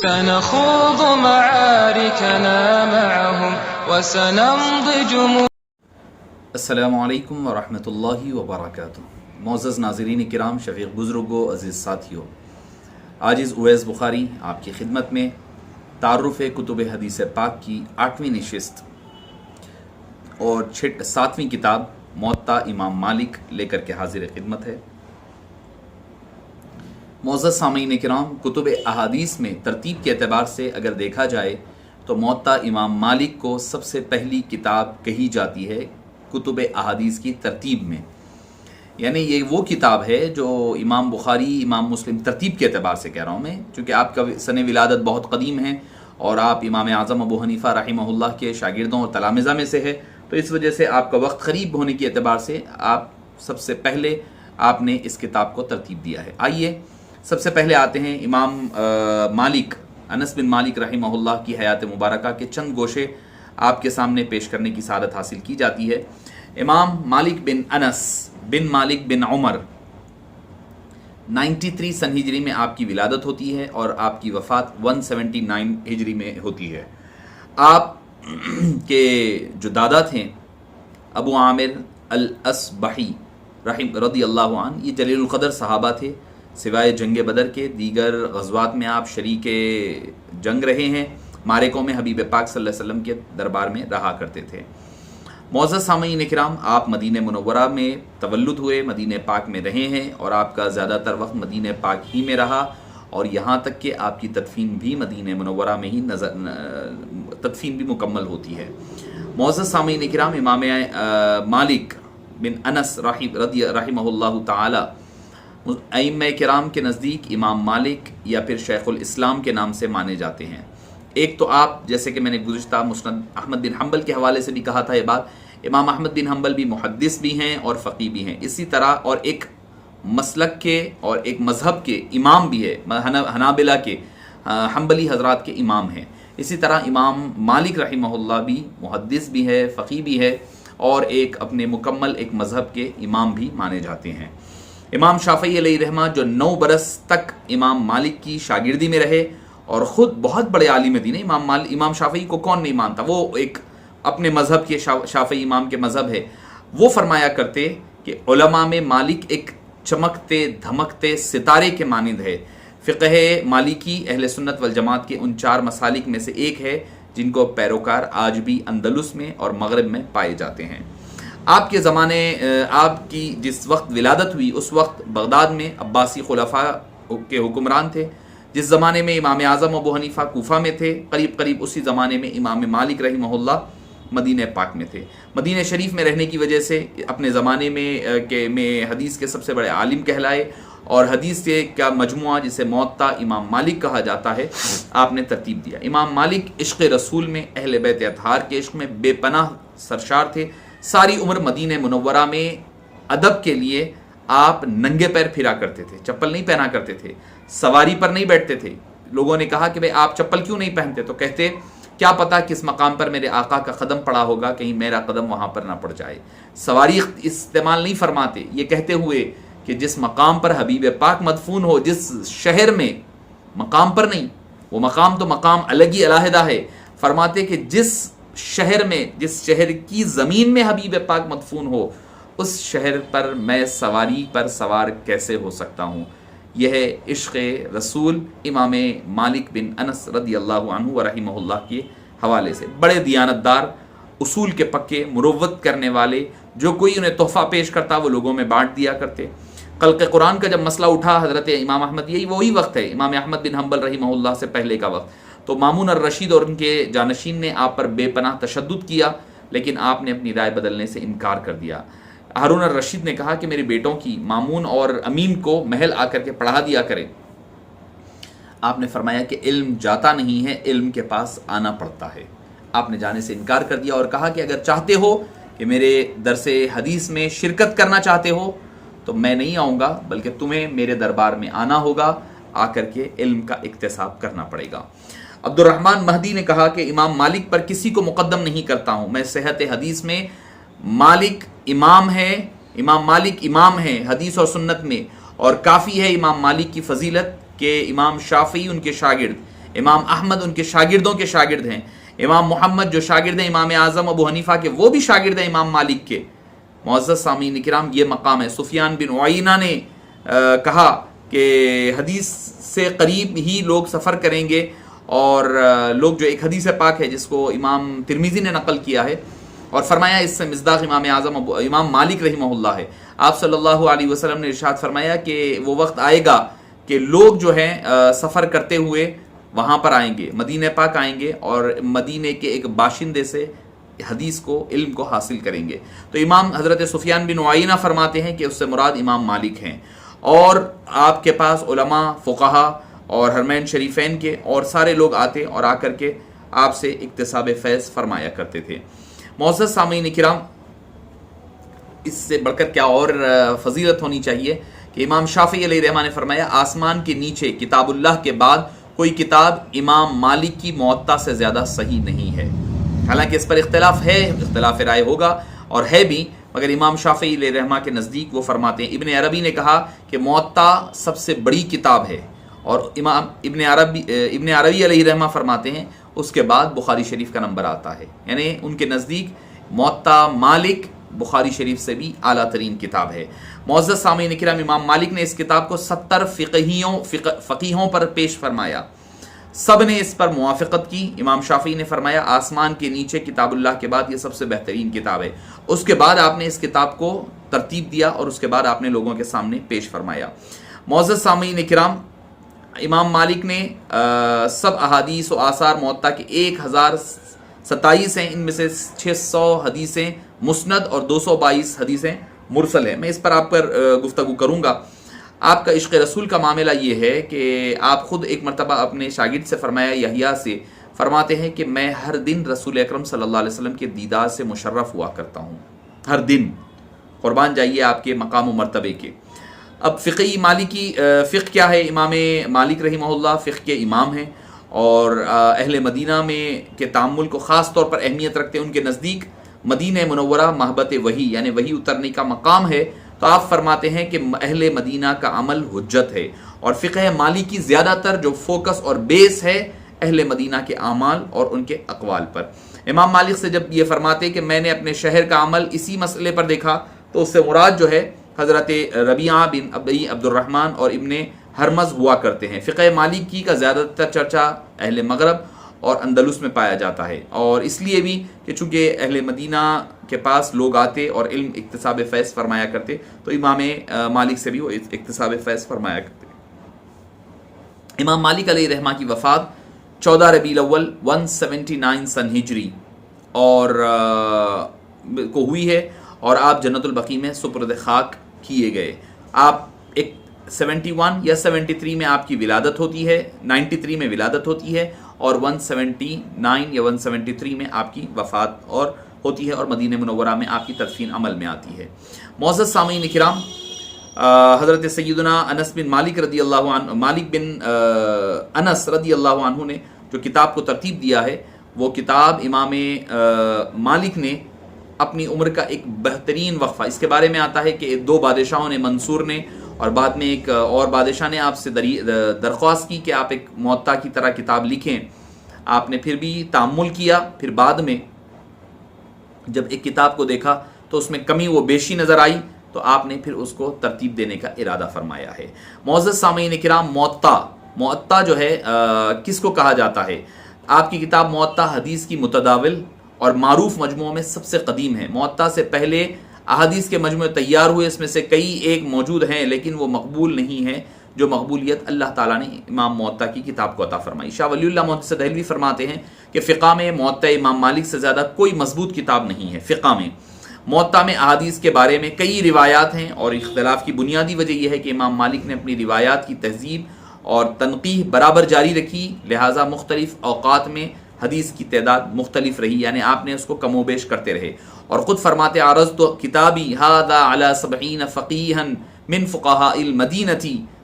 سنخوض معاركنا معهم وسنمضي السلام علیکم ورحمۃ اللہ وبرکاتہ۔ معزز ناظرین کرام، شفیق بزرگوں، عزیز ساتھیوں، عاجز اویس بخاری آپ کی خدمت میں تعارف کتب حدیث پاک کی 8ویں نشست اور 7ویں کتاب موطا امام مالک لے کر کے حاضر خدمت ہے۔ معزز سامعین کرام، کتب احادیث میں ترتیب کے اعتبار سے اگر دیکھا جائے تو موطا امام مالک کو سب سے پہلی کتاب کہی جاتی ہے کتب احادیث کی ترتیب میں، یعنی یہ وہ کتاب ہے جو امام بخاری، امام مسلم، ترتیب کے اعتبار سے کہہ رہا ہوں میں، چونکہ آپ کا سن ولادت بہت قدیم ہے اور آپ امام اعظم ابو حنیفہ رحمہ اللہ کے شاگردوں اور تلامذہ میں سے ہے، تو اس وجہ سے آپ کا وقت قریب ہونے کے اعتبار سے آپ سب سے پہلے آپ نے اس کتاب کو ترتیب دیا ہے۔ آئیے سب سے پہلے آتے ہیں امام مالک، انس بن مالک رحمہ اللہ کی حیات مبارکہ کے چند گوشے آپ کے سامنے پیش کرنے کی سعادت حاصل کی جاتی ہے۔ امام مالک بن انس بن مالک بن عمر 93 سن ہجری میں آپ کی ولادت ہوتی ہے اور آپ کی وفات 179 ہجری میں ہوتی ہے۔ آپ کے جو دادا تھے ابو عامر الاصبحی رضی اللہ عنہ، یہ جلیل القدر صحابہ تھے، سوائے جنگ بدر کے دیگر غزوات میں آپ شریک جنگ رہے ہیں، معرکوں میں حبیب پاک صلی اللہ علیہ وسلم کے دربار میں رہا کرتے تھے۔ معزز سامعین کرام، آپ مدینہ منورہ میں تولد ہوئے، مدینہ پاک میں رہے ہیں اور آپ کا زیادہ تر وقت مدینہ پاک ہی میں رہا، اور یہاں تک کہ آپ کی تدفین بھی مدینہ منورہ میں ہی تدفین بھی مکمل ہوتی ہے۔ معزز سامعین کرام، امام مالک بن انس رحمہ اللہ تعالی ائمہ کرام کے نزدیک امام مالک یا پھر شیخ الاسلام کے نام سے مانے جاتے ہیں۔ ایک تو آپ، جیسے کہ میں نے گزشتہ مسند احمد بن حنبل کے حوالے سے بھی کہا تھا یہ بات، امام احمد بن حنبل بھی محدث بھی ہیں اور فقیہ بھی ہیں، اسی طرح اور ایک مسلک کے اور ایک مذہب کے امام بھی ہے، حنابلہ کے، حنبلی حضرات کے امام ہیں۔ اسی طرح امام مالک رحمہ اللہ بھی محدث بھی ہے، فقیہ بھی ہے، اور ایک اپنے مکمل ایک مذہب کے امام بھی مانے جاتے ہیں۔ امام شافعی علیہ رحمہ جو 9 برس تک امام مالک کی شاگردی میں رہے اور خود بہت بڑے عالم دین ہیں، امام شافعی کو کون نہیں مانتا، وہ ایک اپنے مذہب کے شافعی امام کے مذہب ہے، وہ فرمایا کرتے کہ علماء میں مالک ایک چمکتے دھمکتے ستارے کے مانند ہے۔ فقہ مالکی اہل سنت والجماعت کے ان 4 مسالک میں سے ایک ہے جن کو پیروکار آج بھی اندلس میں اور مغرب میں پائے جاتے ہیں۔ آپ کے زمانے، آپ کی جس وقت ولادت ہوئی اس وقت بغداد میں عباسی خلفاء کے حکمران تھے، جس زمانے میں امام اعظم ابو حنیفہ کوفہ میں تھے، قریب اسی زمانے میں امام مالک رحمہ اللہ مدینہ پاک میں تھے۔ مدینہ شریف میں رہنے کی وجہ سے اپنے زمانے میں حدیث کے سب سے بڑے عالم کہلائے، اور حدیث کا مجموعہ جسے موطا امام مالک کہا جاتا ہے آپ نے ترتیب دیا۔ امام مالک عشق رسول میں، اہل بیت اطہار کے عشق میں بے پناہ سرشار تھے۔ ساری عمر مدینہ منورہ میں ادب کے لیے آپ ننگے پیر پھرا کرتے تھے، چپل نہیں پہنا کرتے تھے، سواری پر نہیں بیٹھتے تھے۔ لوگوں نے کہا کہ بھئی آپ چپل کیوں نہیں پہنتے، تو کہتے کیا پتا کس مقام پر میرے آقا کا قدم پڑا ہوگا، کہیں میرا قدم وہاں پر نہ پڑ جائے۔ سواری استعمال نہیں فرماتے، یہ کہتے ہوئے کہ جس مقام پر حبیب پاک مدفون ہو، جس شہر میں، مقام پر نہیں، وہ مقام تو مقام الگ ہی علیحدہ ہے، فرماتے کہ جس شہر میں، جس شہر کی زمین میں حبیب پاک مدفون ہو، اس شہر پر میں سواری پر سوار کیسے ہو سکتا ہوں۔ یہ ہے عشق رسول امام مالک بن انس رضی اللہ عنہ و رحمہ اللہ کے حوالے سے۔ بڑے دیانتدار، اصول کے پکے، مروت کرنے والے، جو کوئی انہیں تحفہ پیش کرتا وہ لوگوں میں بانٹ دیا کرتے۔ خلق قرآن کا جب مسئلہ اٹھا حضرت امام احمد، یہی وہی وقت ہے امام احمد بن حنبل رحمہ اللہ سے پہلے کا وقت، تو مامون الرشید اور ان کے جانشین نے آپ پر بے پناہ تشدد کیا، لیکن آپ نے اپنی رائے بدلنے سے انکار کر دیا۔ ہارون الرشید نے کہا کہ میرے بیٹوں کی، مامون اور امین کو محل آ کر کے پڑھا دیا کرے۔ آپ نے فرمایا کہ علم جاتا نہیں ہے، علم کے پاس آنا پڑتا ہے۔ آپ نے جانے سے انکار کر دیا اور کہا کہ اگر چاہتے ہو کہ میرے درس حدیث میں شرکت کرنا چاہتے ہو تو میں نہیں آؤں گا، بلکہ تمہیں میرے دربار میں آنا ہوگا، آ کر کے علم کا اکتساب کرنا پڑے گا۔ عبد الرحمن مہدی نے کہا کہ امام مالک پر کسی کو مقدم نہیں کرتا ہوں، میں صحت حدیث میں مالک امام ہے، امام مالک امام ہے حدیث اور سنت میں، اور کافی ہے امام مالک کی فضیلت کہ امام شافعی ان کے شاگرد امام احمد ان کے شاگردوں کے شاگرد ہیں، امام محمد جو شاگرد ہیں امام اعظم ابو حنیفہ کے وہ بھی شاگرد ہیں امام مالک کے۔ معزز سامعین کرام یہ مقام ہے۔ سفیان بن عیینہ نے کہا کہ حدیث سے قریب ہی لوگ سفر کریں گے، اور لوگ جو ایک حدیث پاک ہے جس کو امام ترمذی نے نقل کیا ہے، اور فرمایا اس سے مصداق امام اعظم امام مالک رحمہ اللہ ہے۔ آپ صلی اللہ علیہ وسلم نے ارشاد فرمایا کہ وہ وقت آئے گا کہ لوگ جو ہیں سفر کرتے ہوئے وہاں پر آئیں گے، مدینہ پاک آئیں گے، اور مدینہ کے ایک باشندے سے حدیث کو علم کو حاصل کریں گے۔ تو امام حضرت سفیان بن عیینہ فرماتے ہیں کہ اس سے مراد امام مالک ہیں، اور آپ کے پاس علماء، فقہا اور حرمین شریفین کے اور سارے لوگ آتے اور آ کر کے آپ سے اکتساب فیض فرمایا کرتے تھے۔ معزز سامعین کرام، اس سے بڑھ کر کیا اور فضیلت ہونی چاہیے کہ امام شافعی علیہ رحمہ نے فرمایا آسمان کے نیچے کتاب اللہ کے بعد کوئی کتاب امام مالک کی موطا سے زیادہ صحیح نہیں ہے۔ حالانکہ اس پر اختلاف ہے، اختلاف رائے ہوگا اور ہے بھی، مگر امام شافعی علیہ رحمہ کے نزدیک وہ فرماتے ہیں، ابن عربی نے کہا کہ موطا سب سے بڑی کتاب ہے، اور امام ابن عربی علیہ رحمہ فرماتے ہیں اس کے بعد بخاری شریف کا نمبر آتا ہے، یعنی ان کے نزدیک موطا مالک بخاری شریف سے بھی اعلیٰ ترین کتاب ہے۔ معزز سامعین کرام، امام مالک نے اس کتاب کو 70 فقیہوں پر پیش فرمایا، سب نے اس پر موافقت کی۔ امام شافعی نے فرمایا آسمان کے نیچے کتاب اللہ کے بعد یہ سب سے بہترین کتاب ہے۔ اس کے بعد آپ نے اس کتاب کو ترتیب دیا اور اس کے بعد آپ نے لوگوں کے سامنے پیش فرمایا۔ معزز سامعین کرام، امام مالک نے سب احادیث و آثار موطا کے 1027 ہیں، ان میں سے 600 حدیثیں مسند اور 222 حدیثیں مرسل ہیں۔ میں اس پر آپ پر گفتگو کروں گا۔ آپ کا عشق رسول کا معاملہ یہ ہے کہ آپ خود ایک مرتبہ اپنے شاگرد سے فرمایا، یحییٰ سے فرماتے ہیں کہ میں ہر دن رسول اکرم صلی اللہ علیہ وسلم کے دیدار سے مشرف ہوا کرتا ہوں، ہر دن۔ قربان جائیے آپ کے مقام و مرتبے کے۔ اب فقہی مالکی فقہ کیا ہے؟ امام مالک رحمہ اللہ فقہ کے امام ہیں، اور اہل مدینہ میں کے تعامل کو خاص طور پر اہمیت رکھتے ہیں۔ ان کے نزدیک مدینہ منورہ محبت وحی یعنی وحی اترنے کا مقام ہے، تو آپ فرماتے ہیں کہ اہل مدینہ کا عمل حجت ہے، اور فقہ مالکی زیادہ تر جو فوکس اور بیس ہے اہل مدینہ کے اعمال اور ان کے اقوال پر۔ امام مالک سے جب یہ فرماتے کہ میں نے اپنے شہر کا عمل اسی مسئلے پر دیکھا، تو اس سے مراد جو ہے حضرت ربیعہ بن ابی عبد الرحمن اور ابن ہرمز ہوا کرتے ہیں۔ فقہ مالکی کا زیادہ تر چرچا اہل مغرب اور اندلس میں پایا جاتا ہے، اور اس لیے بھی کہ چونکہ اہل مدینہ کے پاس لوگ آتے اور علم اکتساب فیض فرمایا کرتے، تو امام مالک سے بھی وہ اکتساب فیض فرمایا کرتے۔ امام مالک علیہ رحمہ کی وفات 14 ربیع الاول 179 سن ہجری اور کو ہوئی ہے، اور آپ جنت البقیع میں سپرد خاک کیے گئے۔ آپ ایک 71 یا 73 میں آپ کی ولادت ہوتی ہے، 93 میں ولادت ہوتی ہے، اور 179 یا 173 میں آپ کی وفات اور ہوتی ہے، اور مدینہ منورہ میں آپ کی تدفین عمل میں آتی ہے۔ معزز سامعین کرام، حضرت سیدنا انس بن مالک رضی اللہ عنہ، مالک بن انس رضی اللہ عنہ نے جو کتاب کو ترتیب دیا ہے، وہ کتاب امام مالک نے اپنی عمر کا ایک بہترین وقفہ، اس کے بارے میں آتا ہے کہ 2 بادشاہوں نے، منصور نے اور بعد میں ایک اور بادشاہ نے آپ سے درخواست کی کہ آپ ایک موطا کی طرح کتاب لکھیں۔ آپ نے پھر بھی تأمل کیا، پھر بعد میں جب ایک کتاب کو دیکھا تو اس میں کمی و بیشی نظر آئی، تو آپ نے پھر اس کو ترتیب دینے کا ارادہ فرمایا ہے۔ معزز سامعین کرام، موطا جو ہے کس کو کہا جاتا ہے؟ آپ کی کتاب موطا حدیث کی متداول اور معروف مجموعوں میں سب سے قدیم ہے۔ موطا سے پہلے احادیث کے مجموعے تیار ہوئے، اس میں سے کئی ایک موجود ہیں لیکن وہ مقبول نہیں ہیں، جو مقبولیت اللہ تعالیٰ نے امام موطا کی کتاب کو عطا فرمائی۔ شاہ ولی اللہ محدث دہلوی فرماتے ہیں کہ فقہ میں موطا امام مالک سے زیادہ کوئی مضبوط کتاب نہیں ہے۔ فقہ میں موطا میں احادیث کے بارے میں کئی روایات ہیں، اور اختلاف کی بنیادی وجہ یہ ہے کہ امام مالک نے اپنی روایات کی تہذیب اور تنقیح برابر جاری رکھی، لہٰذا مختلف اوقات میں حدیث کی تعداد مختلف رہی، یعنی آپ نے اس کو کم و بیش کرتے رہے۔ اور خود فرماتے عرضت کتابی ھذا علی 70 فقیہا من فقہاء المدینہ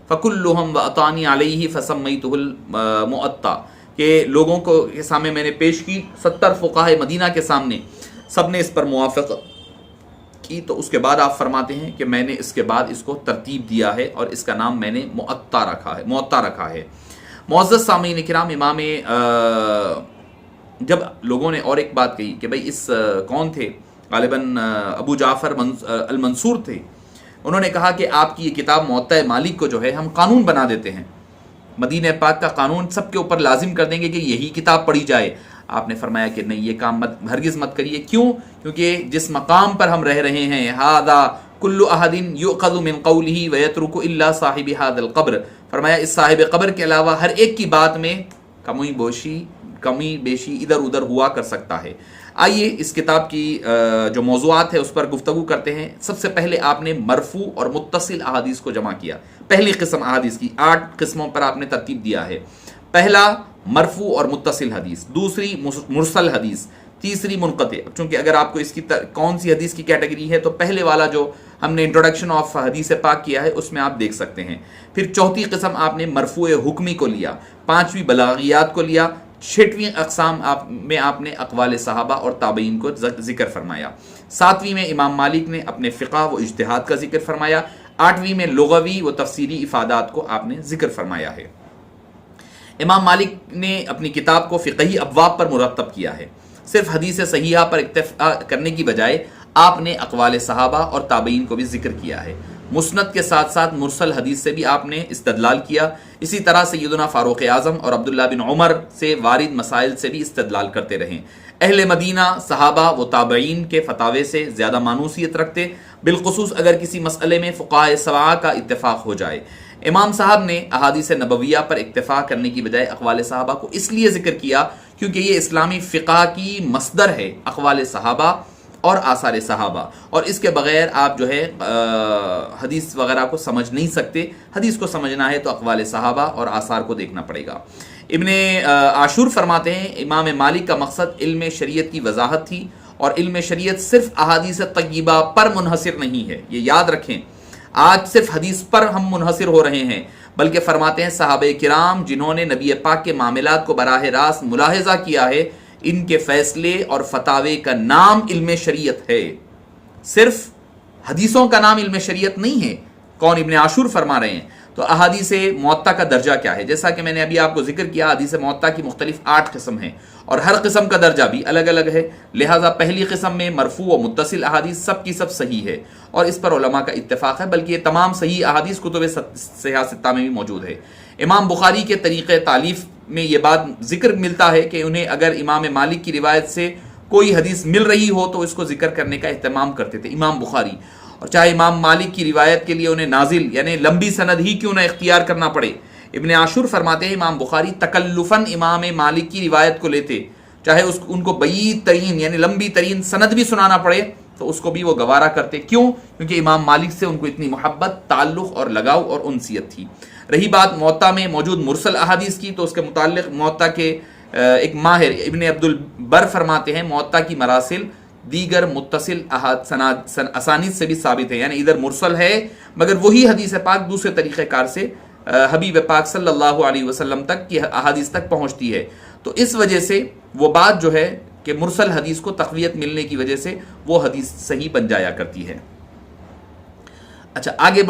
فکلہم واطانی علیہ فسمیتہ المؤطا، کہ لوگوں کو کے سامنے میں نے پیش کی 70 فقہاء مدینہ کے سامنے، سب نے اس پر موافقت کی، تو اس کے بعد آپ فرماتے ہیں کہ میں نے اس کے بعد اس کو ترتیب دیا ہے اور اس کا نام میں نے موطا رکھا ہے۔ معزز سامعین کرام، امام جب لوگوں نے اور ایک بات کہی کہ بھئی اس کون تھے، غالباً ابو جعفر المنصور تھے، انہوں نے کہا کہ آپ کی یہ کتاب موطا مالک کو جو ہے ہم قانون بنا دیتے ہیں، مدینہ پاک کا قانون سب کے اوپر لازم کر دیں گے کہ یہی کتاب پڑھی جائے. آپ نے فرمایا کہ نہیں، یہ کام ہرگز مت کریے. کیوں؟ کیونکہ جس مقام پر ہم رہ رہے ہیں، ہذا کل احد یؤخذ من قولہ ویترک الا صاحب ھذا القبر، فرمایا اس صاحب قبر کے علاوہ ہر ایک کی بات میں کمی بیشی ادھر ادھر ہوا کر سکتا ہے. آئیے اس کتاب کی جو موضوعات ہے اس پر گفتگو کرتے ہیں. سب سے پہلے آپ نے مرفوع اور متصل احادیث کو جمع کیا. پہلی قسم احادیث کی 8 قسموں پر آپ نے ترتیب دیا ہے. پہلا مرفوع اور متصل حدیث، دوسری مرسل حدیث، تیسری منقطع. چونکہ اگر آپ کو اس کی کون سی حدیث کی کیٹیگری ہے تو پہلے والا جو ہم نے انٹروڈکشن آف حدیث پاک کیا ہے اس میں آپ دیکھ سکتے ہیں. پھر چوتھی قسم آپ نے مرفوع حکمی کو لیا، پانچویں بلاغیات کو لیا، چھٹویں اقسام میں آپ نے اقوال صحابہ اور تابعین کو ذکر فرمایا، ساتویں میں امام مالک نے اپنے فقہ و اجتہاد کا ذکر فرمایا، آٹھویں میں لغوی و تفسیری افادات کو آپ نے ذکر فرمایا ہے. امام مالک نے اپنی کتاب کو فقہی ابواب پر مرتب کیا ہے. صرف حدیث صحیحہ پر اکتفا کرنے کی بجائے آپ نے اقوال صحابہ اور تابعین کو بھی ذکر کیا ہے. مسند کے ساتھ ساتھ مرسل حدیث سے بھی آپ نے استدلال کیا. اسی طرح سیدنا فاروق اعظم اور عبداللہ بن عمر سے وارد مسائل سے بھی استدلال کرتے رہیں. اہل مدینہ صحابہ و تابعین کے فتاوے سے زیادہ مانوسیت رکھتے، بالخصوص اگر کسی مسئلے میں فقہاء سبعہ کا اتفاق ہو جائے. امام صاحب نے احادیث نبویہ پر اکتفا کرنے کی بجائے اقوال صحابہ کو اس لیے ذکر کیا کیونکہ یہ اسلامی فقہ کی مصدر ہے، اقوال صحابہ اور آثار صحابہ، اور اس کے بغیر آپ جو ہے حدیث وغیرہ کو سمجھ نہیں سکتے. حدیث کو سمجھنا ہے تو اقوال صحابہ اور آثار کو دیکھنا پڑے گا. ابن عاشور فرماتے ہیں امام مالک کا مقصد علم شریعت کی وضاحت تھی، اور علم شریعت صرف احادیث طیبہ پر منحصر نہیں ہے. یہ یاد رکھیں، آج صرف حدیث پر ہم منحصر ہو رہے ہیں، بلکہ فرماتے ہیں صحابہ کرام جنہوں نے نبی پاک کے معاملات کو براہ راست ملاحظہ کیا ہے، ان کے فیصلے اور فتاوے کا نام علم شریعت ہے. صرف حدیثوں کا نام علم شریعت نہیں ہے. کون؟ ابن عاشور فرما رہے ہیں. تو احادیث موطا کا درجہ کیا ہے؟ جیسا کہ میں نے ابھی آپ کو ذکر کیا، حدیث موطا کی مختلف 8 قسم ہیں اور ہر قسم کا درجہ بھی الگ الگ ہے. لہٰذا پہلی قسم میں مرفوع و متصل احادیث سب کی سب صحیح ہے، اور اس پر علماء کا اتفاق ہے، بلکہ یہ تمام صحیح احادیث کتب صحیحہ ستہ میں بھی موجود ہے. امام بخاری کے طریقۂ تالیف میں یہ بات ذکر ملتا ہے کہ انہیں اگر امام مالک کی روایت سے کوئی حدیث مل رہی ہو تو اس کو ذکر کرنے کا اہتمام کرتے تھے امام بخاری، اور چاہے امام مالک کی روایت کے لیے انہیں نازل یعنی لمبی سند ہی کیوں نہ اختیار کرنا پڑے. ابن عاشور فرماتے ہیں امام بخاری تکلفاً امام مالک کی روایت کو لیتے، چاہے ان کو بعید ترین یعنی لمبی ترین سند بھی سنانا پڑے تو اس کو بھی وہ گوارا کرتے. کیوں؟ کیونکہ امام مالک سے ان کو اتنی محبت، تعلق اور لگاؤ اور انسیت تھی. رہی بات موطا میں موجود مرسل احادیث کی، تو اس کے متعلق موطا کے ایک ماہر ابن عبد البر فرماتے ہیں موطا کی مراسل دیگر متصل اسانید سے بھی ثابت ہے، یعنی ادھر مرسل ہے مگر وہی حدیث پاک دوسرے طریقہ کار سے حبیب پاک صلی اللہ علیہ وسلم تک کی احادیث تک پہنچتی ہے. تو اس وجہ سے وہ بات جو ہے کہ مرسل حدیث کو تقویت ملنے کی وجہ سے وہ حدیث صحیح بن جایا کرتی ہے. اچھا آگے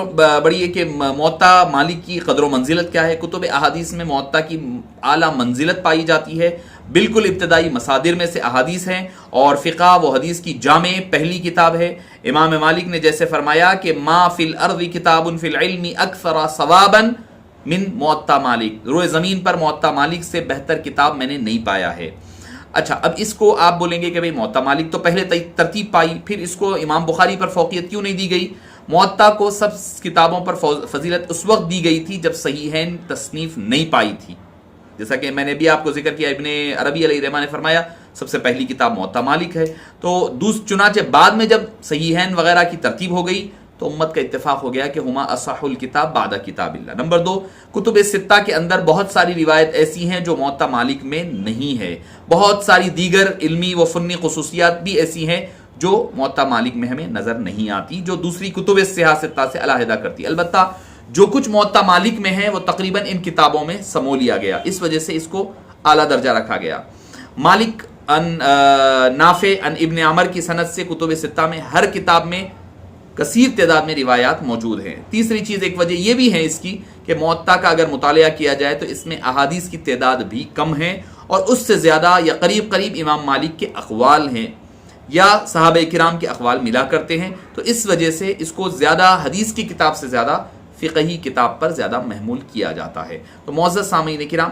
بڑھیے کہ موطا مالک کی قدر و منزلت کیا ہے. کتب احادیث میں موطا کی اعلیٰ منزلت پائی جاتی ہے. بالکل ابتدائی مصادر میں سے احادیث ہیں اور فقہ و حدیث کی جامع پہلی کتاب ہے. امام مالک نے جیسے فرمایا کہ ما فی الارض کتاب فی العلم اکثر ثوابا من موطا مالک، روئے زمین پر موطا مالک سے بہتر کتاب میں نے نہیں پایا ہے. اچھا اب اس کو آپ بولیں گے کہ بھئی موطا مالک تو پہلے ترتیب پائی، پھر اس کو امام بخاری پر فوقیت کیوں نہیں دی گئی؟ موطا کو سب کتابوں پر فضیلت اس وقت دی گئی تھی جب صحیحین تصنیف نہیں پائی تھی. جیسا کہ میں نے بھی آپ کو ذکر کیا، ابن عربی علیہ الرحمہ نے فرمایا سب سے پہلی کتاب موطا مالک ہے. تو چنانچہ بعد میں جب صحیحین وغیرہ کی ترتیب ہو گئی تو امت کا اتفاق ہو گیا کہ ہما اصح الکتاب بعد کتاب اللہ. نمبر 2، کتب ستہ کے اندر بہت ساری روایت ایسی ہیں جو موطا مالک میں نہیں ہے. بہت ساری دیگر علمی و فنی خصوصیات بھی ایسی ہیں جو موطا مالک میں ہمیں نظر نہیں آتی، جو دوسری کتب صحیحہ ستہ سے علیحدہ کرتی. البتہ جو کچھ موطا مالک میں ہے وہ تقریباً ان کتابوں میں سمو لیا گیا، اس وجہ سے اس کو اعلیٰ درجہ رکھا گیا. مالک ان نافع ان ابن عمر کی سند سے کتب ستہ میں ہر کتاب میں کثیر تعداد میں روایات موجود ہیں۔ تیسری چیز ایک وجہ یہ بھی ہے اس کی کہ موطا کا اگر مطالعہ کیا جائے تو اس میں احادیث کی تعداد بھی کم ہے، اور اس سے زیادہ یا قریب قریب امام مالک کے اقوال ہیں یا صحابہ کرام کے اقوال ملا کرتے ہیں، تو اس وجہ سے اس کو زیادہ حدیث کی کتاب سے زیادہ فقہی کتاب پر زیادہ محمول کیا جاتا ہے۔ تو معزز سامعین کرام،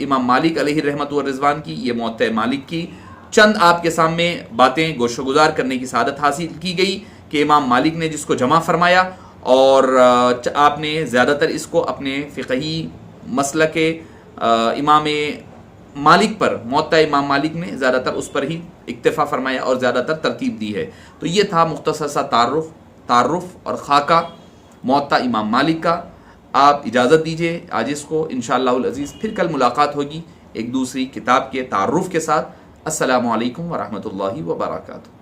امام مالک علیہ رحمت و رضوان کی یہ موطا مالک کی چند آپ کے سامنے باتیں گوشہ گزار کرنے کی سعادت حاصل کی گئی کہ امام مالک نے جس کو جمع فرمایا، اور آپ نے زیادہ تر اس کو اپنے فقہی مسلک امام مالک پر، موطا امام مالک نے زیادہ تر اس پر ہی اکتفا فرمایا اور زیادہ تر ترتیب دی ہے۔ تو یہ تھا مختصر سا تعارف اور خاکہ موطا امام مالک کا۔ آپ اجازت دیجئے آج اس کو انشاءاللہ العزیز، پھر کل ملاقات ہوگی ایک دوسری کتاب کے تعارف کے ساتھ۔ السلام علیکم ورحمۃ اللہ وبرکاتہ۔